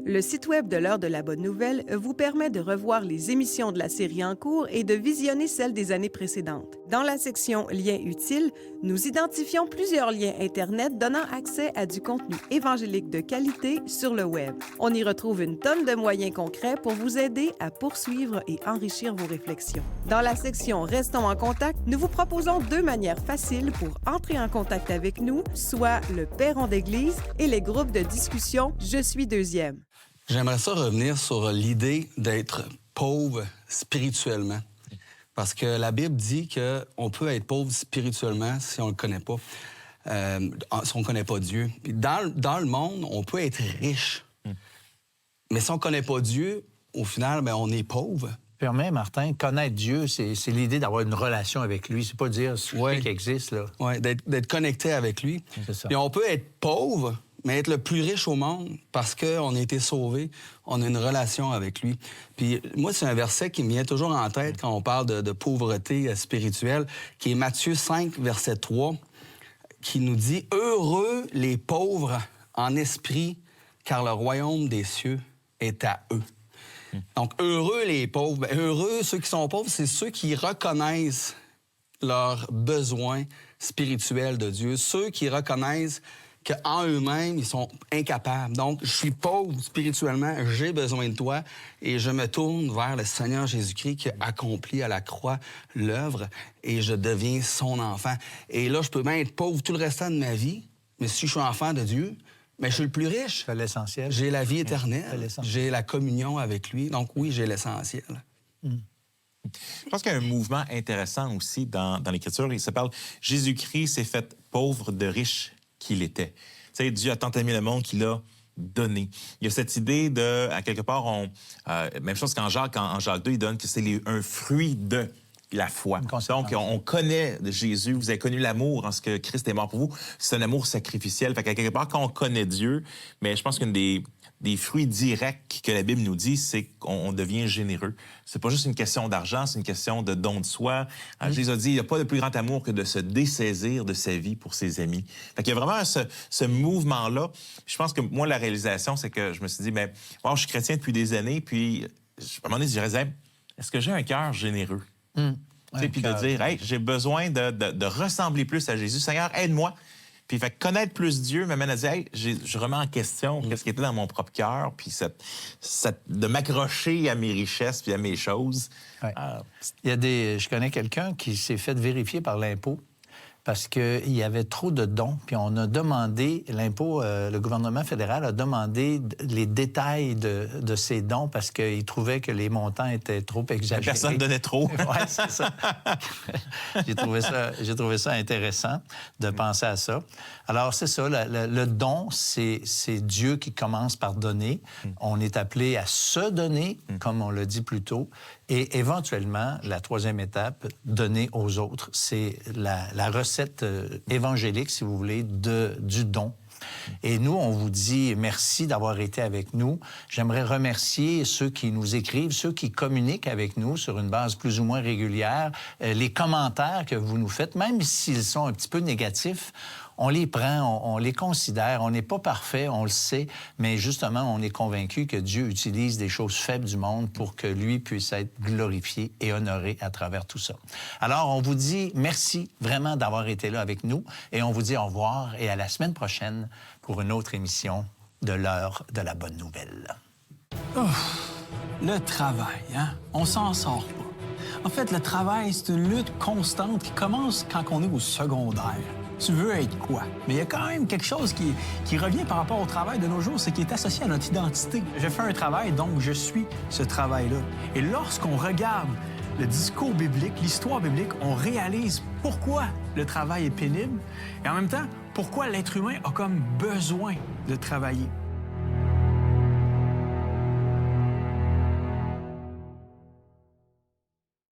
Le site web de l'Heure de la Bonne Nouvelle vous permet de revoir les émissions de la série en cours et de visionner celles des années précédentes. Dans la section Liens utiles, nous identifions plusieurs liens Internet donnant accès à du contenu évangélique de qualité sur le web. On y retrouve une tonne de moyens concrets pour vous aider à poursuivre et enrichir vos réflexions. Dans la section Restons en contact, nous vous proposons 2 manières faciles pour entrer en contact avec nous, soit le Perron d'Église et les groupes de discussion Je suis deuxième. J'aimerais ça revenir sur l'idée d'être pauvre spirituellement. Parce que la Bible dit qu'on peut être pauvre spirituellement si on ne le connaît pas, si on ne connaît pas Dieu. Puis dans le monde, on peut être riche. Mais si on ne connaît pas Dieu, au final, bien, on est pauvre. Permet, Martin, connaître Dieu, c'est l'idée d'avoir une relation avec lui. C'est pas dire ce qui existe, là. Oui, d'être connecté avec lui. C'est ça. Puis on peut être pauvre, mais être le plus riche au monde parce qu'on a été sauvés, on a une relation avec lui. Puis moi, c'est un verset qui me vient toujours en tête quand on parle de pauvreté spirituelle, qui est Matthieu 5, verset 3, qui nous dit « Heureux les pauvres en esprit, car le royaume des cieux est à eux. » Donc, heureux les pauvres. Bien, heureux, ceux qui sont pauvres, c'est ceux qui reconnaissent leurs besoins spirituels de Dieu, ceux qui reconnaissent qu'en eux-mêmes, ils sont incapables. Donc, je suis pauvre spirituellement, j'ai besoin de toi et je me tourne vers le Seigneur Jésus-Christ qui a accompli à la croix l'œuvre et je deviens son enfant. Et là, je peux même être pauvre tout le restant de ma vie, mais si je suis enfant de Dieu, mais je suis le plus riche. C'est l'essentiel. J'ai la vie éternelle, j'ai la communion avec lui. Donc oui, j'ai l'essentiel. Je pense qu'il y a un mouvement intéressant aussi dans l'Écriture. Il se parle « Jésus-Christ s'est fait pauvre de riche qu'il était ». Tu sais, Dieu a tant aimé le monde qu'il a donné. Il y a cette idée de, à quelque part, même chose qu'en Jacques 2, il donne que c'est un fruit de la foi. Donc, on connaît Jésus, vous avez connu l'amour en ce que Christ est mort pour vous. C'est un amour sacrificiel. Fait qu'à quelque part, quand on connaît Dieu, mais je pense qu'une des fruits directs que la Bible nous dit, c'est qu'on devient généreux. C'est pas juste une question d'argent, c'est une question de don de soi. Jésus a dit, il n'y a pas de plus grand amour que de se dessaisir de sa vie pour ses amis. Fait qu'il y a vraiment ce mouvement-là. Je pense que moi, la réalisation, c'est que je me suis dit, bien, moi, je suis chrétien depuis des années, puis à un moment donné, je dirais, est-ce que j'ai un cœur généreux? Puis de dire, hey, j'ai besoin de ressembler plus à Jésus. Seigneur, aide-moi. Puis fait connaître plus Dieu m'amène à dire, hey, je remets en question qu'est-ce qui était dans mon propre cœur, puis de m'accrocher à mes richesses puis à mes choses. Ouais. Je connais quelqu'un qui s'est fait vérifier par l'impôt parce qu'il y avait trop de dons. Puis on a demandé, le gouvernement fédéral a demandé les détails de ces dons parce qu'il trouvait que les montants étaient trop exagérés. Personne ne donnait trop. Oui, c'est ça. J'ai trouvé ça intéressant de penser à ça. Alors, c'est ça, le don, c'est Dieu qui commence par donner. On est appelé à se donner, comme on l'a dit plus tôt. Et éventuellement, la troisième étape, donner aux autres. C'est la recette évangélique, si vous voulez, du don. Et nous, on vous dit merci d'avoir été avec nous. J'aimerais remercier ceux qui nous écrivent, ceux qui communiquent avec nous sur une base plus ou moins régulière, les commentaires que vous nous faites, même s'ils sont un petit peu négatifs. On les prend, on les considère. On n'est pas parfait, on le sait, mais justement, on est convaincu que Dieu utilise des choses faibles du monde pour que lui puisse être glorifié et honoré à travers tout ça. Alors, on vous dit merci vraiment d'avoir été là avec nous et on vous dit au revoir et à la semaine prochaine pour une autre émission de l'Heure de la Bonne Nouvelle. Le travail, hein? On s'en sort pas. En fait, le travail, c'est une lutte constante qui commence quand on est au secondaire. Tu veux être quoi? Mais il y a quand même quelque chose qui revient par rapport au travail de nos jours, c'est qui est associé à notre identité. Je fais un travail, donc je suis ce travail-là. Et lorsqu'on regarde le discours biblique, l'histoire biblique, on réalise pourquoi le travail est pénible et en même temps, pourquoi l'être humain a comme besoin de travailler.